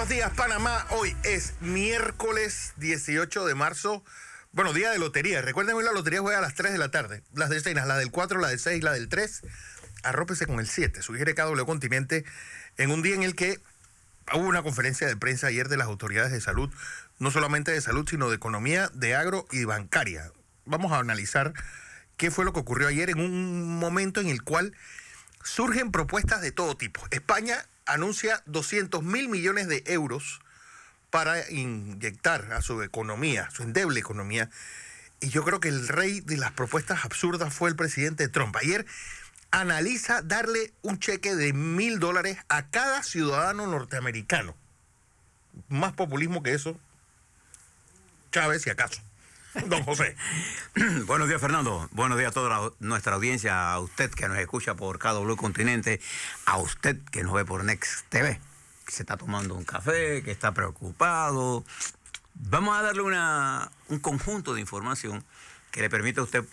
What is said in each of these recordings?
Buenos días, Panamá. Hoy es miércoles 18 de marzo. Bueno, día de lotería. Recuerden, hoy la lotería juega a las 3 de la tarde. Las decenas, la del 4, la del 6, la del 3. Arrópese con el 7, sugiere KW Continente, en un día en el que hubo una conferencia de prensa ayer de las autoridades de salud, no solamente de salud, sino de economía, de agro y bancaria. Vamos a analizar qué fue lo que ocurrió ayer en un momento en el cual surgen propuestas de todo tipo. España anuncia 200.000 millones de euros para inyectar a su economía, su endeble economía. Y yo creo que el rey de las propuestas absurdas fue el presidente Trump. Ayer analiza darle un cheque de $1.000 a cada ciudadano norteamericano. Más populismo que eso, Chávez, si acaso. Don José. Buenos días, Fernando. Buenos días a toda nuestra audiencia, a usted que nos escucha por KW Continente, a usted que nos ve por Next TV, que se está tomando un café, que está preocupado. Vamos a darle un conjunto de información que le permite a usted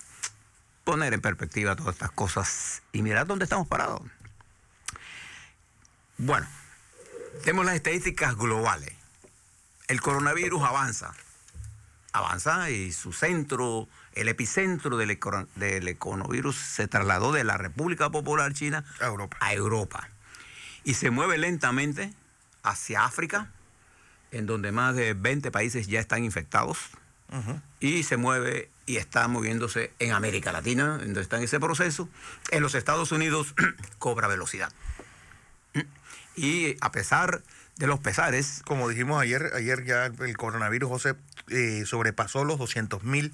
poner en perspectiva todas estas cosas y mirar dónde estamos parados. Bueno, tenemos las estadísticas globales. El coronavirus avanza y su centro, el epicentro del coronavirus se trasladó de la República Popular China a Europa. Y se mueve lentamente hacia África, en donde más de 20 países ya están infectados. Y se mueve y está moviéndose en América Latina, en donde está en ese proceso. En los Estados Unidos cobra velocidad. Y a pesar de los pesares, como dijimos ayer ya el coronavirus, José, sobrepasó los 200.000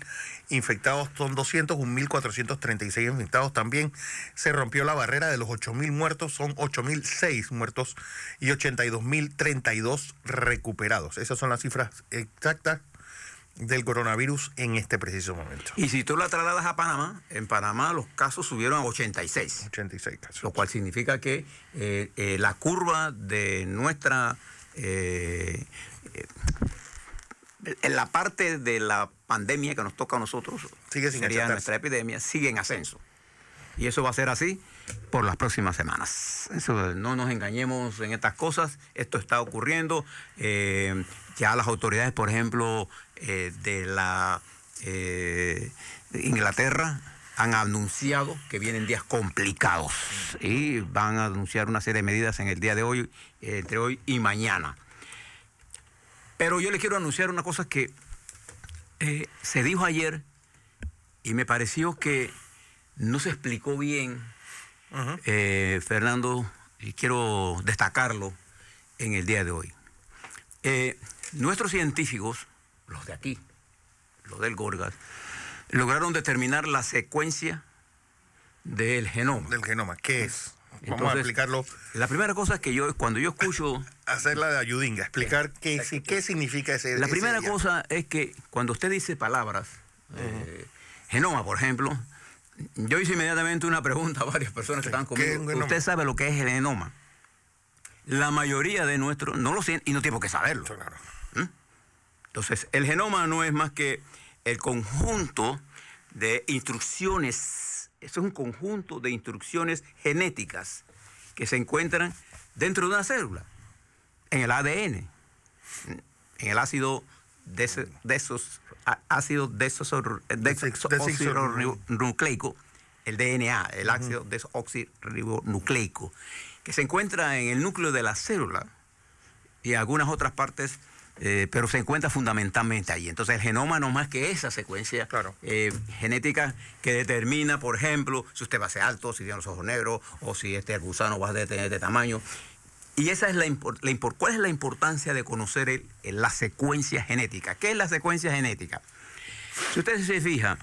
infectados. Son 201.436 infectados. También se rompió la barrera de los 8.000 muertos. Son 8.006 muertos y 82.032 recuperados. Esas son las cifras exactas del coronavirus en este preciso momento. Y si tú la trasladas a Panamá, en Panamá los casos subieron a 86. 86 casos. Lo cual significa que la curva de nuestra... en la parte de la pandemia que nos toca a nosotros, sería nuestra epidemia, sigue en ascenso. Y eso va a ser así por las próximas semanas. Eso, no nos engañemos en estas cosas. Esto está ocurriendo. Ya las autoridades, por ejemplo, de Inglaterra han anunciado que vienen días complicados y van a anunciar una serie de medidas en el día de hoy, entre hoy y mañana. Pero yo le quiero anunciar una cosa que se dijo ayer y me pareció que no se explicó bien, Fernando, y quiero destacarlo en el día de hoy. Nuestros científicos, los de aquí, los del Gorgas, lograron determinar la secuencia del genoma. Del genoma, ¿qué es? Vamos Entonces, a explicarlo. La primera cosa es que cuando yo escucho... Hacerla de ayudinga, explicar qué significa ese. La primera cosa es que cuando usted dice palabras, genoma, por ejemplo, yo hice inmediatamente una pregunta a varias personas que estaban conmigo. ¿Usted sabe lo que es el genoma? La mayoría de nuestros no lo saben y no tiene por qué saberlo. Claro. Entonces, el genoma no es más que el conjunto de instrucciones. Eso es un conjunto de instrucciones genéticas que se encuentran dentro de una célula, en el ADN, en el ácido desoxirribonucleico, el DNA, el ácido desoxirribonucleico, que se encuentra en el núcleo de la célula y algunas otras partes, pero se encuentra fundamentalmente allí. Entonces el genoma no es más que esa secuencia genética que determina, por ejemplo, si usted va a ser alto, si tiene los ojos negros, o si este gusano va a tener de tamaño. Y esa es ¿cuál es la importancia de conocer la secuencia genética? ¿Qué es la secuencia genética? Si usted se fija,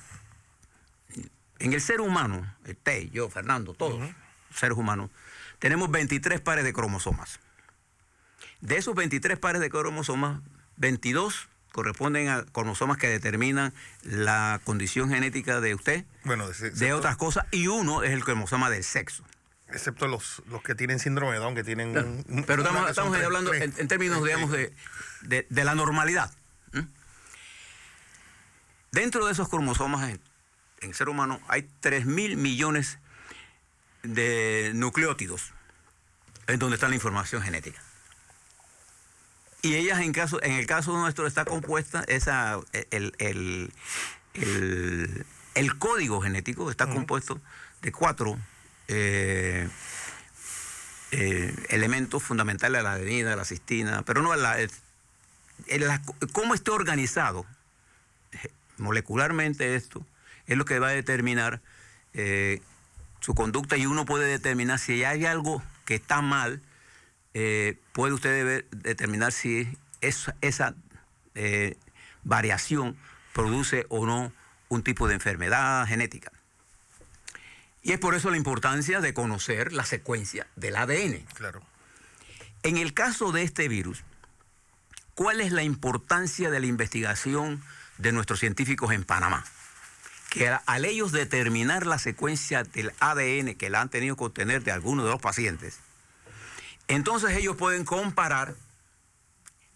en el ser humano, usted, yo, Fernando, todos seres humanos, tenemos 23 pares de cromosomas. De esos 23 pares de cromosomas, 22 corresponden a cromosomas que determinan la condición genética de usted, de otras cosas, y uno es el cromosoma del sexo. Excepto los que tienen síndrome de Down, que tienen... Pero estamos hablando en términos, digamos, de la normalidad. Dentro de esos cromosomas, en el ser humano, hay 3.000 millones de nucleótidos, en donde está la información genética. Y ellas, en el caso nuestro, está compuesta, el código genético está compuesto de 4 elementos fundamentales: la adenina, la cistina, pero no cómo esté organizado molecularmente. Esto es lo que va a determinar su conducta, y uno puede determinar si hay algo que está mal. Puede usted determinar si esa variación produce o no un tipo de enfermedad genética. Y es por eso la importancia de conocer la secuencia del ADN. Claro. En el caso de este virus, ¿cuál es la importancia de la investigación de nuestros científicos en Panamá? Que al ellos determinar la secuencia del ADN que la han tenido que obtener de algunos de los pacientes, entonces ellos pueden comparar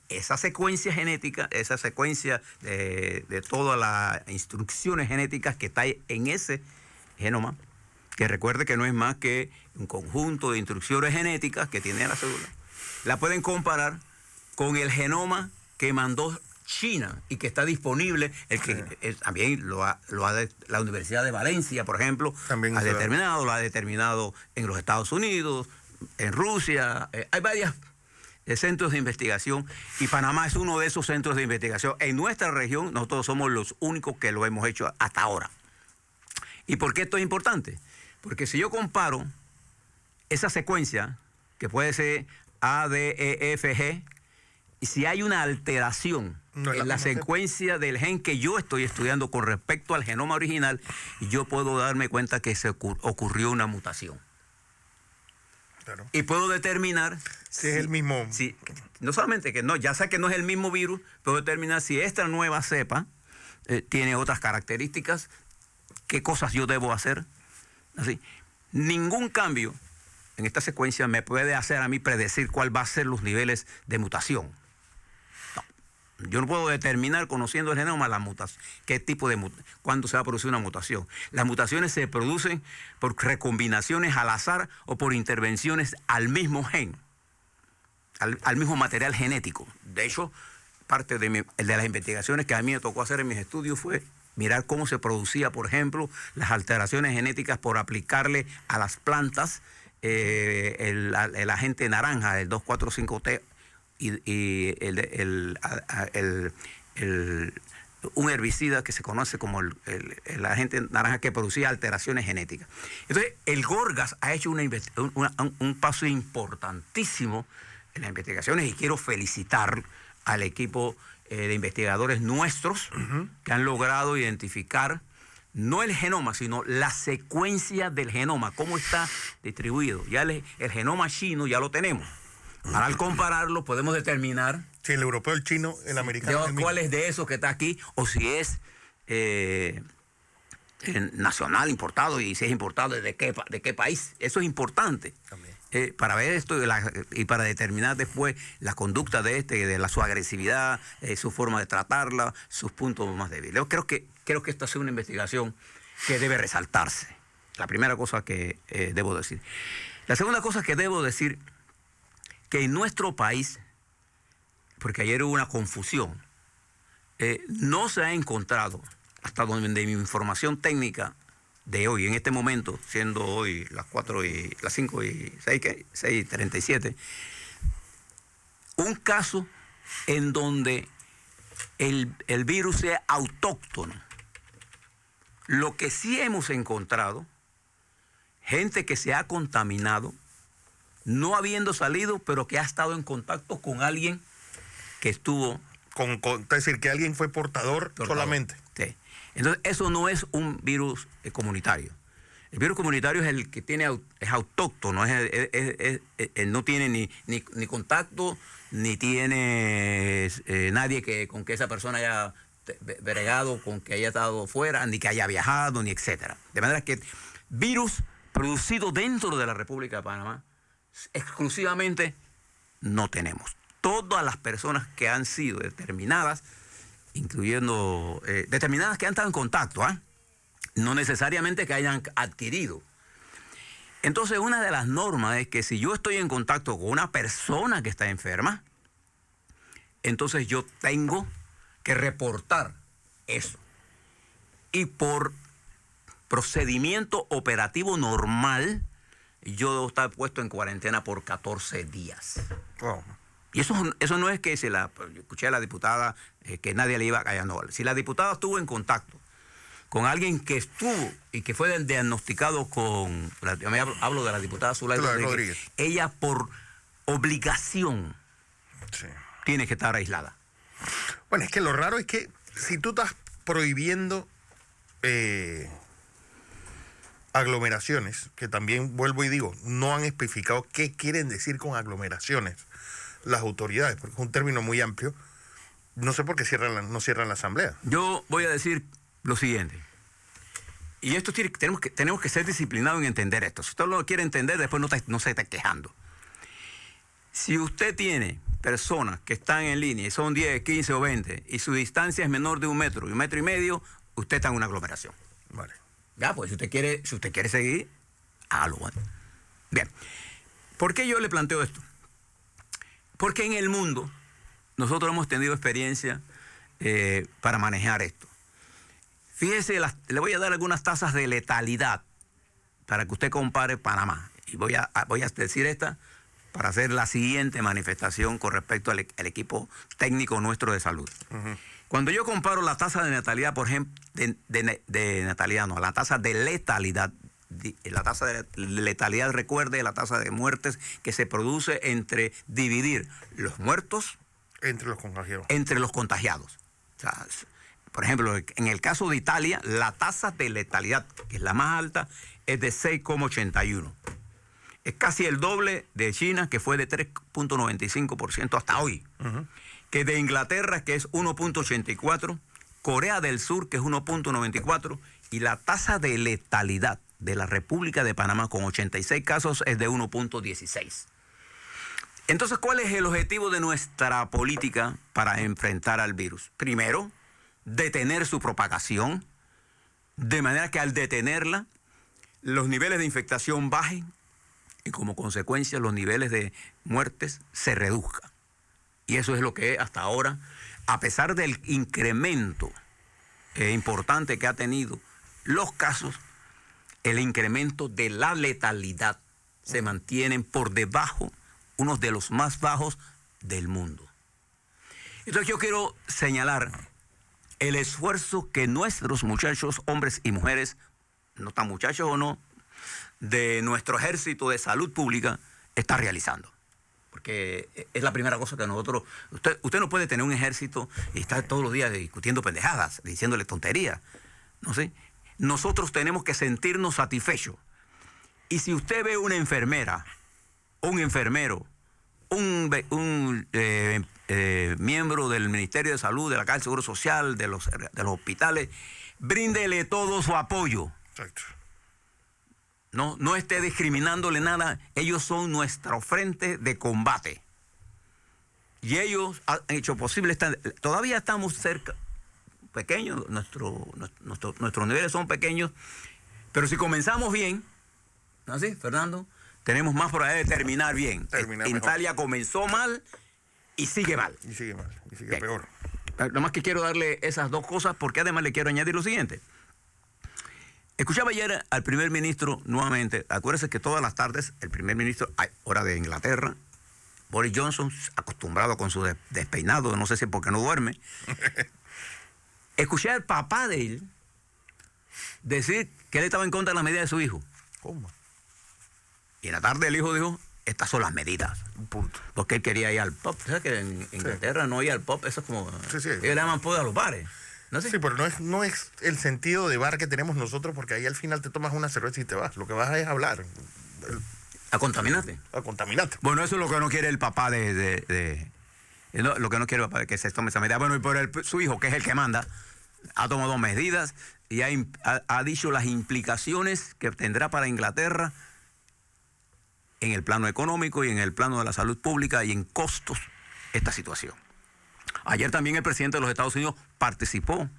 esa secuencia genética, esa secuencia de todas las instrucciones genéticas que está en ese genoma, que recuerde que no es más que un conjunto de instrucciones genéticas que tiene la célula. La pueden comparar con el genoma que mandó China y que está disponible, también la Universidad de Valencia, por ejemplo, lo ha determinado en los Estados Unidos, en Rusia. Hay varios centros de investigación, y Panamá es uno de esos centros de investigación. En nuestra región nosotros somos los únicos que lo hemos hecho hasta ahora. ¿Y por qué esto es importante? Porque si yo comparo esa secuencia, que puede ser A, D, E, F, G, y si hay una alteración en la secuencia del gen que yo estoy estudiando con respecto al genoma original, yo puedo darme cuenta que se ocurrió una mutación. Claro. Y puedo determinar si es el mismo. No solamente que no, ya sé que no es el mismo virus, puedo determinar si esta nueva cepa tiene otras características, qué cosas yo debo hacer. Así, ningún cambio en esta secuencia me puede hacer a mí predecir cuál va a ser los niveles de mutación. No, yo no puedo determinar, conociendo el genoma, la mutación, qué tipo de cuándo se va a producir una mutación. Las mutaciones se producen por recombinaciones al azar o por intervenciones al mismo gen, al mismo material genético. De hecho, parte de las investigaciones que a mí me tocó hacer en mis estudios fue mirar cómo se producía, por ejemplo, las alteraciones genéticas por aplicarle a las plantas el agente naranja, el 2,4,5-T, y un herbicida que se conoce como el agente naranja, que producía alteraciones genéticas. Entonces, el Gorgas ha hecho un paso importantísimo en las investigaciones, y quiero felicitar al equipo de investigadores nuestros que han logrado identificar no el genoma, sino la secuencia del genoma, cómo está distribuido. Ya el genoma chino ya lo tenemos. Ahora, al compararlo, podemos determinar si el europeo, el chino, el americano, cuál es de esos que está aquí, o si es nacional, importado, y si es importado de qué país. Eso es importante. Para ver esto y para determinar después la conducta de su agresividad, su forma de tratarla, sus puntos más débiles. Yo creo que esta es una investigación que debe resaltarse. La primera cosa que debo decir. La segunda cosa que debo decir, que en nuestro país, porque ayer hubo una confusión, no se ha encontrado, hasta donde mi información técnica de hoy, en este momento, siendo hoy las 6:37, un caso en donde el virus sea autóctono. Lo que sí hemos encontrado, gente que se ha contaminado, no habiendo salido, pero que ha estado en contacto con alguien que estuvo... es decir, que alguien fue portador solamente. Sí. Entonces, eso no es un virus comunitario. El virus comunitario es el que es autóctono, no tiene ni contacto, ni tiene nadie con que esa persona haya bregado, con que haya estado fuera, ni que haya viajado, ni etcétera. De manera que virus producido dentro de la República de Panamá, exclusivamente no tenemos. Todas las personas que han sido determinadas, incluyendo determinadas que han estado en contacto, no necesariamente que hayan adquirido. Entonces, una de las normas es que si yo estoy en contacto con una persona que está enferma, entonces yo tengo que reportar eso. Y por procedimiento operativo normal, yo debo estar puesto en cuarentena por 14 días. Wow. Y eso no es que yo escuché a la diputada que nadie le iba a callar. No. Si la diputada estuvo en contacto con alguien que estuvo y que fue diagnosticado con... Yo me hablo de la diputada Zulay Rodríguez. Ella por obligación tiene que estar aislada. Bueno, es que lo raro es que si tú estás prohibiendo aglomeraciones, que también vuelvo y digo, no han especificado qué quieren decir con aglomeraciones las autoridades, porque es un término muy amplio. No sé por qué no cierran la asamblea. Yo voy a decir lo siguiente. Y esto tenemos que ser disciplinados en entender esto. Si usted lo quiere entender, después no se esté quejando. Si usted tiene personas que están en línea y son 10, 15 o 20 y su distancia es menor de 1 metro y 1,5 metros, usted está en una aglomeración. Vale. Ya, pues si usted quiere seguir, hágalo. Bien. ¿Por qué yo le planteo esto? Porque en el mundo nosotros hemos tenido experiencia para manejar esto. Fíjese, le voy a dar algunas tasas de letalidad para que usted compare Panamá. Y voy a decir esta para hacer la siguiente manifestación con respecto al equipo técnico nuestro de salud. Cuando yo comparo la tasa de natalidad, por ejemplo, de natalidad, no, la tasa de letalidad, la tasa de letalidad, recuerde, la tasa de muertes que se produce entre dividir los muertos entre los contagiados. O sea, por ejemplo, en el caso de Italia, la tasa de letalidad, que es la más alta, es de 6,81. Es casi el doble de China, que fue de 3,95% hasta hoy. Que de Inglaterra, que es 1,84%, Corea del Sur, que es 1,94%, y la tasa de letalidad de la República de Panamá, con 86 casos, es de 1,16%. Entonces, ¿cuál es el objetivo de nuestra política para enfrentar al virus? Primero, detener su propagación, de manera que al detenerla, los niveles de infectación bajen y como consecuencia los niveles de muertes se reduzcan. Y eso es lo que hasta ahora, a pesar del incremento importante que ha tenido los casos, el incremento de la letalidad se mantienen por debajo, unos de los más bajos del mundo. Entonces yo quiero señalar el esfuerzo que nuestros muchachos, hombres y mujeres, no tan muchachos o no, de nuestro ejército de salud pública está realizando. Porque es la primera cosa que nosotros... Usted no puede tener un ejército y estar todos los días discutiendo pendejadas, diciéndole tonterías. ¿No sé? Nosotros tenemos que sentirnos satisfechos. Y si usted ve una enfermera, un enfermero, un miembro del Ministerio de Salud, de la Caja del Seguro Social, de los hospitales, bríndele todo su apoyo. Exacto. No esté discriminándole nada. Ellos son nuestro frente de combate. Y ellos han hecho posible, todavía estamos cerca, pequeños, nuestros niveles son pequeños, pero si comenzamos bien, ¿no así, Fernando? Tenemos más probabilidad de terminar bien. Italia comenzó mal y sigue mal. Y sigue mal, y sigue peor. Nada más que quiero darle esas dos cosas, porque además le quiero añadir lo siguiente. Escuchaba ayer al primer ministro nuevamente. Acuérdense que todas las tardes el primer ministro, hora de Inglaterra, Boris Johnson, acostumbrado con su despeinado, no sé si porque no duerme. Escuché al papá de él decir que él estaba en contra de las medidas de su hijo. ¿Cómo? Y en la tarde el hijo dijo, estas son las medidas. Punto. Porque él quería ir al pub. ¿Sabes que en Inglaterra no ir al pub? Eso es como... Sí. Ellos le llaman pub a los bares. ¿No? Sí, pero no es el sentido de bar que tenemos nosotros, porque ahí al final te tomas una cerveza y te vas. Lo que vas es a hablar. A contaminarte. A contaminarte. Bueno, eso es lo que no quiere el papá lo que no quiere el papá de que se tome esa medida. Bueno, y por su hijo, que es el que manda, ha tomado medidas y ha dicho las implicaciones que tendrá para Inglaterra en el plano económico y en el plano de la salud pública y en costos esta situación. Ayer también el presidente de los Estados Unidos participó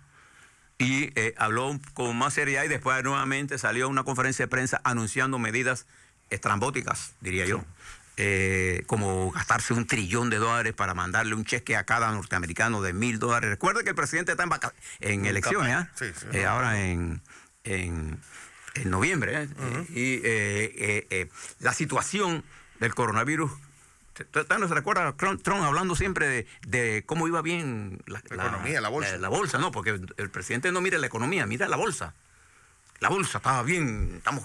y habló con más seriedad y después nuevamente salió a una conferencia de prensa anunciando medidas estrambóticas, diría yo, como gastarse $1 trillón para mandarle un cheque a cada norteamericano de $1,000. Recuerda que el presidente está en elecciones, ¿eh? Sí, sí, ahora en noviembre. Y la situación del coronavirus, ¿no se recuerda Trump hablando siempre de cómo iba bien la economía, la bolsa? La bolsa, no, porque el presidente no mira la economía, mira la bolsa. La bolsa estaba bien, estamos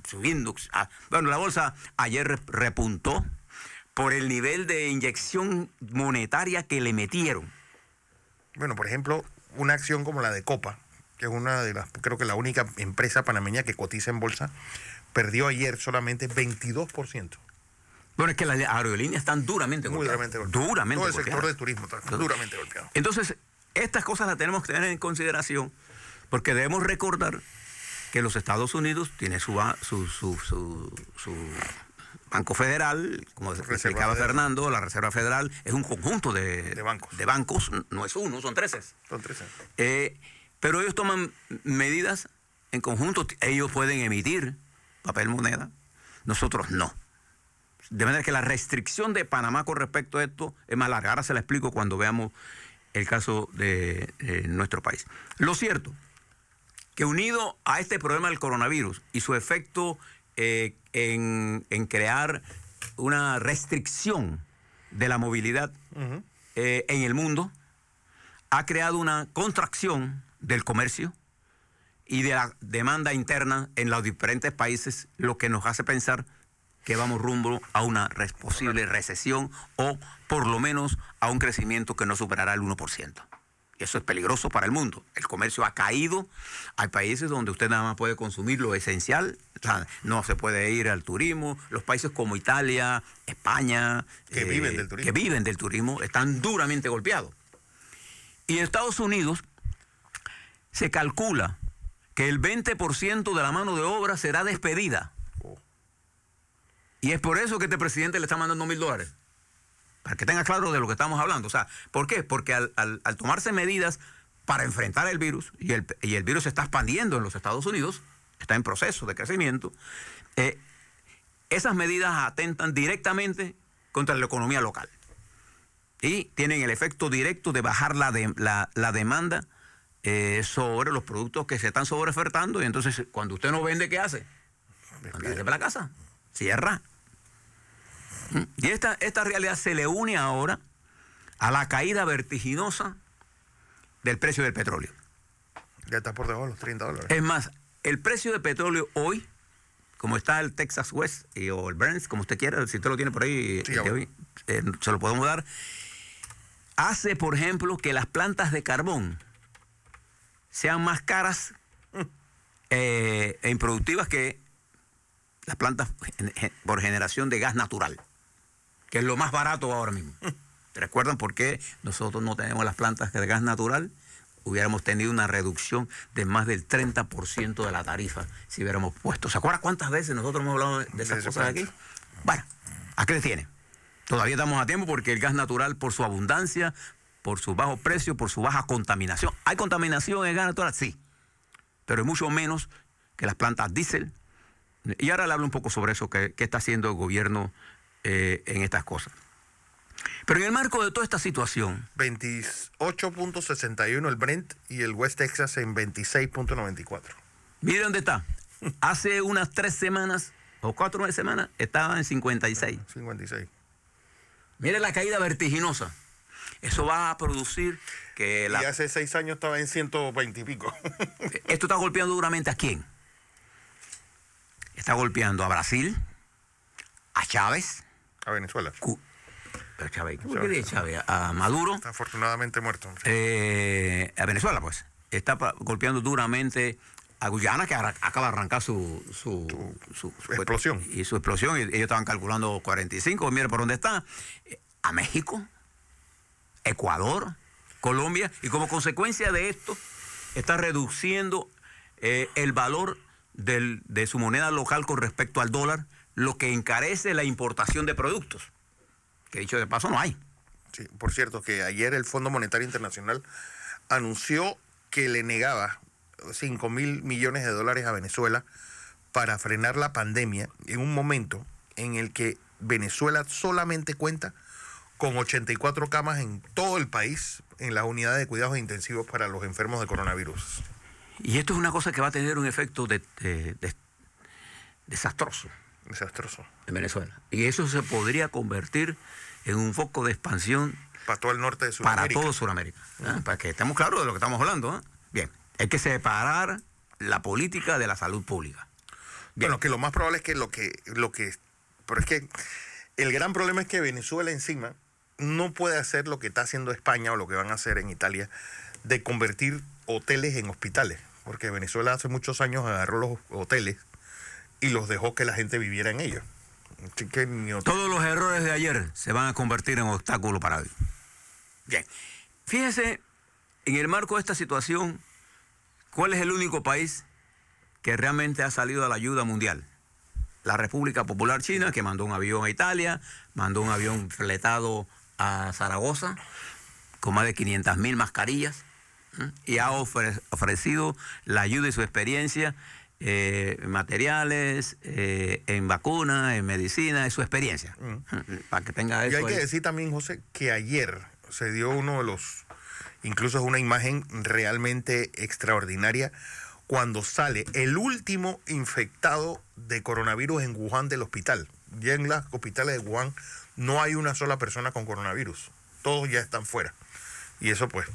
subiendo. Bueno, la bolsa ayer repuntó por el nivel de inyección monetaria que le metieron. Bueno, por ejemplo, una acción como la de Copa, que es una de las, creo que la única empresa panameña que cotiza en bolsa, perdió ayer solamente 22%. Bueno, es que las aerolíneas están duramente golpeadas. Duramente golpeadas. Todo el sector de turismo está duramente golpeado. Entonces, estas cosas las tenemos que tener en consideración porque debemos recordar que los Estados Unidos tienen su Banco Federal, como explicaba Fernando, la Reserva Federal es un conjunto de bancos, no es uno, son 13. Son 13. Pero ellos toman medidas en conjunto, ellos pueden emitir papel moneda, nosotros no. De manera que la restricción de Panamá con respecto a esto es más larga. Ahora se la explico cuando veamos el caso de nuestro país. Lo cierto, que unido a este problema del coronavirus y su efecto en crear una restricción de la movilidad en el mundo, ha creado una contracción del comercio y de la demanda interna en los diferentes países, lo que nos hace pensar que vamos rumbo a una posible recesión o por lo menos a un crecimiento que no superará el 1%. Y eso es peligroso para el mundo. El comercio ha caído. Hay países donde usted nada más puede consumir lo esencial. O sea, no se puede ir al turismo. Los países como Italia, España, que viven del turismo, están duramente golpeados. Y en Estados Unidos se calcula que el 20% de la mano de obra será despedida. Y es por eso que este presidente le está mandando $1,000. Para que tenga claro de lo que estamos hablando. O sea, ¿por qué? Porque al tomarse medidas para enfrentar el virus, y el virus se está expandiendo en los Estados Unidos, está en proceso de crecimiento, esas medidas atentan directamente contra la economía local. Y tienen el efecto directo de bajar la demanda sobre los productos que se están sobreofertando. Y entonces, cuando usted no vende, ¿qué hace? Mándese para la casa, cierra. Y esta realidad se le une ahora a la caída vertiginosa del precio del petróleo. Ya está por debajo de los $30. Es más, el precio del petróleo hoy, como está el Texas West o el Brent, como usted quiera, si usted lo tiene por ahí, sí, hoy, se lo podemos dar, hace, por ejemplo, que las plantas de carbón sean más caras e improductivas que las plantas por generación de gas natural, que es lo más barato ahora mismo. ¿Te recuerdan por qué nosotros no tenemos las plantas de gas natural? Hubiéramos tenido una reducción de más del 30% de la tarifa si hubiéramos puesto. ¿Se acuerdan cuántas veces nosotros hemos hablado de esas cosas aquí? Bueno, aquí les tiene. Todavía estamos a tiempo porque el gas natural, por su abundancia, por su bajo precio, por su baja contaminación. ¿Hay contaminación en el gas natural? Sí, pero es mucho menos que las plantas diésel. Y ahora le hablo un poco sobre eso, que está haciendo el gobierno en estas cosas. Pero en el marco de toda esta situación... 28.61 el Brent y el West Texas en 26.94. Mire dónde está. Hace unas 3 semanas o 4 semanas estaba en 56. 56. Mire la caída vertiginosa. Eso va a producir que... Y hace 6 años estaba en 120 y pico. ¿Esto está golpeando duramente a quién? Está golpeando a Brasil, a Chávez. A Venezuela. ¿Pero Chávez? ¿Qué le dice Chávez? A Maduro. Está afortunadamente muerto. A Venezuela, pues. Está golpeando duramente a Guyana, que acaba de arrancar su explosión. Y su explosión. Y ellos estaban calculando 45. Mire por dónde está. A México, Ecuador, Colombia. Y como consecuencia de esto, está reduciendo el valor de su moneda local con respecto al dólar, lo que encarece la importación de productos. Que dicho de paso no hay. Sí, por cierto, que ayer el Fondo Monetario Internacional anunció que le negaba $5,000 millones a Venezuela para frenar la pandemia en un momento en el que Venezuela solamente cuenta con 84 camas en todo el país en las unidades de cuidados intensivos para los enfermos de coronavirus. Y esto es una cosa que va a tener un efecto desastroso. Desastroso. En Venezuela. Y eso se podría convertir en un foco de expansión para todo el norte de Sudamérica. Para todo Sudamérica. Para que estemos claros de lo que estamos hablando. ¿Eh? Bien, hay que separar la política de la salud pública. Bien. Bueno, que lo más probable es que pero es que el gran problema es que Venezuela encima no puede hacer lo que está haciendo España o lo que van a hacer en Italia, de convertir hoteles en hospitales. Porque Venezuela hace muchos años agarró los hoteles y los dejó que la gente viviera en ellos. Así que todos los errores de ayer se van a convertir en obstáculos para hoy. Bien, fíjese, en el marco de esta situación, ¿cuál es el único país que realmente ha salido a la ayuda mundial? La República Popular China, que mandó un avión a Italia, mandó un avión fletado a Zaragoza con más de 500.000 mascarillas, y ha ofrecido la ayuda y su experiencia en materiales, en vacunas, en medicina, en su experiencia. Para que tenga eso. Y hay que decir también, José, que ayer se dio uno de los, incluso es una imagen realmente extraordinaria, cuando sale el último infectado de coronavirus en Wuhan del hospital. Ya en los hospitales de Wuhan no hay una sola persona con coronavirus. Todos ya están fuera. Y eso pues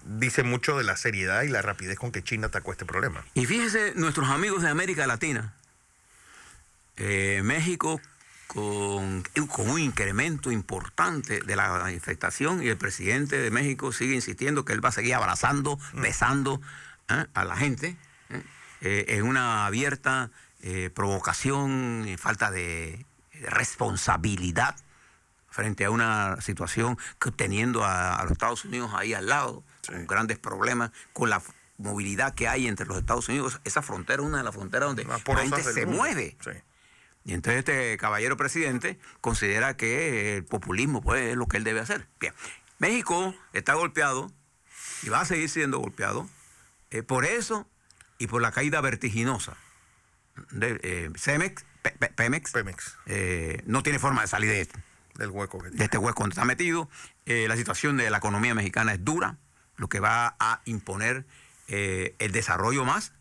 dice mucho de la seriedad y la rapidez con que China atacó este problema. Y fíjese, nuestros amigos de América Latina, México con un incremento importante de la infectación, y el presidente de México sigue insistiendo que él va a seguir abrazando, besando a la gente, en una abierta provocación y falta de responsabilidad frente a una situación que teniendo a los Estados Unidos ahí al lado, sí, con grandes problemas, con la movilidad que hay entre los Estados Unidos. Esa frontera es una de las fronteras donde la gente se mueve. Sí. Y entonces este caballero presidente considera que el populismo pues, es lo que él debe hacer. Bien, México está golpeado y va a seguir siendo golpeado por eso y por la caída vertiginosa de Pemex. No tiene forma de salir de esto. Del hueco que tiene. De este hueco donde está metido. La situación de la economía mexicana es dura, lo que va a imponer el desarrollo más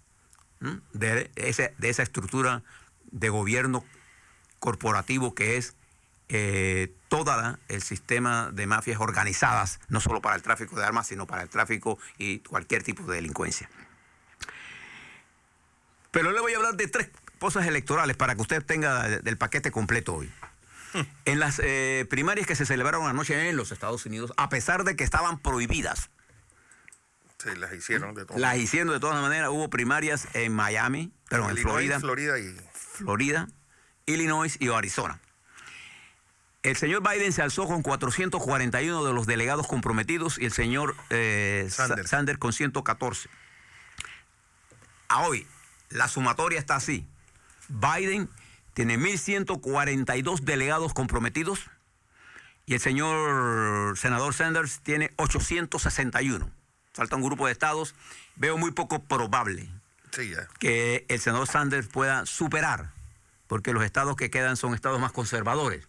de esa estructura de gobierno corporativo que es todo el sistema de mafias organizadas, no solo para el tráfico de armas, sino para el tráfico y cualquier tipo de delincuencia. Pero le voy a hablar de 3 cosas electorales para que usted tenga del paquete completo hoy. En las primarias que se celebraron anoche en los Estados Unidos, a pesar de que estaban prohibidas, sí, las hicieron de todas maneras. Las hicieron de todas maneras. Hubo primarias en Miami, pero en Florida, Illinois y Arizona. El señor Biden se alzó con 441 de los delegados comprometidos y el señor Sanders con 114. A hoy, la sumatoria está así. Biden tiene 1.142 delegados comprometidos y el señor senador Sanders tiene 861. Falta un grupo de estados. Veo muy poco probable que el senador Sanders pueda superar, porque los estados que quedan son estados más conservadores.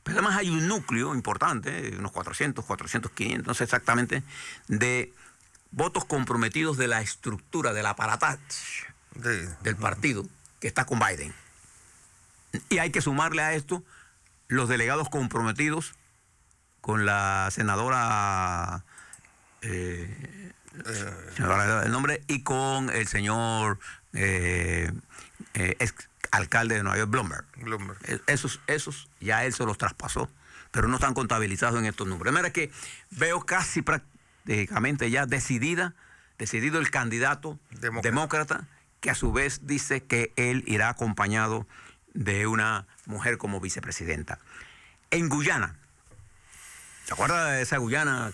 Pero además hay un núcleo importante, unos 400, 500, no sé exactamente, de votos comprometidos de la estructura, del aparato del partido que está con Biden. Y hay que sumarle a esto los delegados comprometidos con la senadora, el nombre, y con el señor ex alcalde de Nueva York, Bloomberg. Esos ya él se los traspasó, pero no están contabilizados en estos números. De manera que veo casi prácticamente ya decidido el candidato demócrata, que a su vez dice que él irá acompañado de una mujer como vicepresidenta. En Guyana, ¿se acuerda de esa Guyana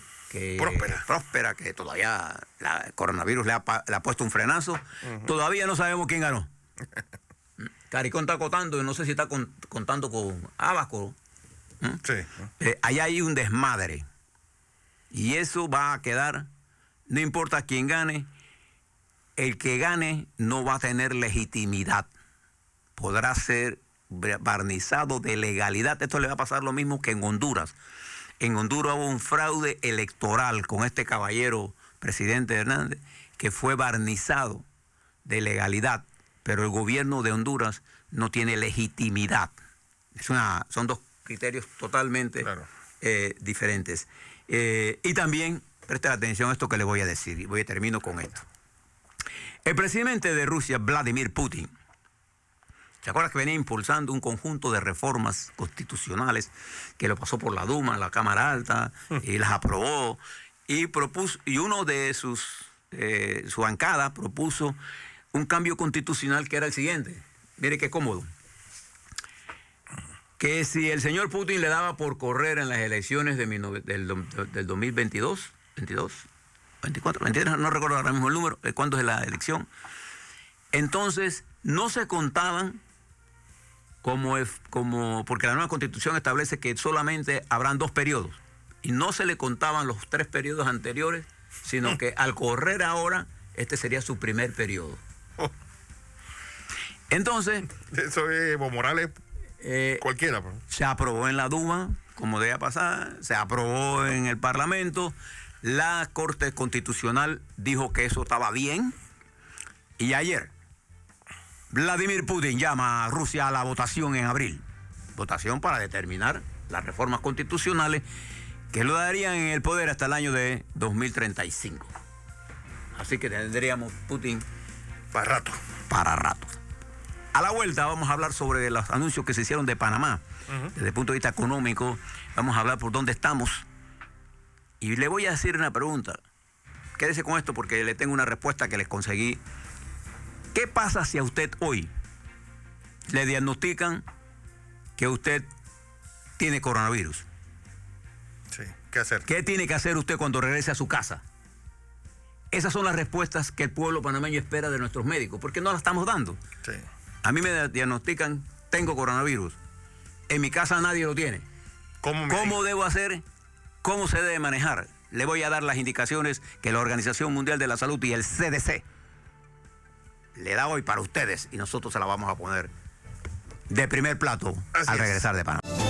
próspera, que todavía el coronavirus le ha puesto un frenazo? Todavía no sabemos quién ganó. Caricón está contando, y no sé si está contando con Abaco. Allá hay un desmadre. Y eso va a quedar, no importa quién gane, el que gane no va a tener legitimidad. Podrá ser barnizado de legalidad. Esto le va a pasar lo mismo que en Honduras. En Honduras hubo un fraude electoral con este caballero, presidente Hernández, que fue barnizado de legalidad, pero el gobierno de Honduras no tiene legitimidad. Son dos criterios totalmente diferentes. Y también, presten atención a esto que les voy a decir, y termino con esto. El presidente de Rusia, Vladimir Putin, ¿se acuerdan que venía impulsando un conjunto de reformas constitucionales que lo pasó por la Duma, la Cámara Alta, y las aprobó? Y uno de su bancada propuso un cambio constitucional que era el siguiente. Mire qué cómodo. Que si el señor Putin le daba por correr en las elecciones del 2022, 24, 23, no recuerdo ahora mismo el número, cuándo es la elección, entonces no se contaban porque la nueva constitución establece que solamente habrán 2 periodos y no se le contaban los 3 periodos anteriores, sino que al correr ahora, este sería su primer periodo. Entonces... Eso es Evo Morales, cualquiera. Se aprobó en la Duma, como debía pasar, se aprobó en el Parlamento, la Corte Constitucional dijo que eso estaba bien, y ayer Vladimir Putin llama a Rusia a la votación en abril. Votación para determinar las reformas constitucionales que lo darían en el poder hasta el año de 2035. Así que tendríamos Putin para rato. Para rato. A la vuelta vamos a hablar sobre los anuncios que se hicieron de Panamá. Desde el punto de vista económico, vamos a hablar por dónde estamos. Y le voy a decir una pregunta. Quédese con esto porque le tengo una respuesta que les conseguí. ¿Qué pasa si a usted hoy le diagnostican que usted tiene coronavirus? Sí, ¿qué hacer? ¿Qué tiene que hacer usted cuando regrese a su casa? Esas son las respuestas que el pueblo panameño espera de nuestros médicos, porque no las estamos dando. Sí. A mí me diagnostican, tengo coronavirus. En mi casa nadie lo tiene. ¿Cómo debo hacer? ¿Cómo se debe manejar? Le voy a dar las indicaciones que la Organización Mundial de la Salud y el CDC le da hoy para ustedes y nosotros se la vamos a poner de primer plato al regresar de Panamá.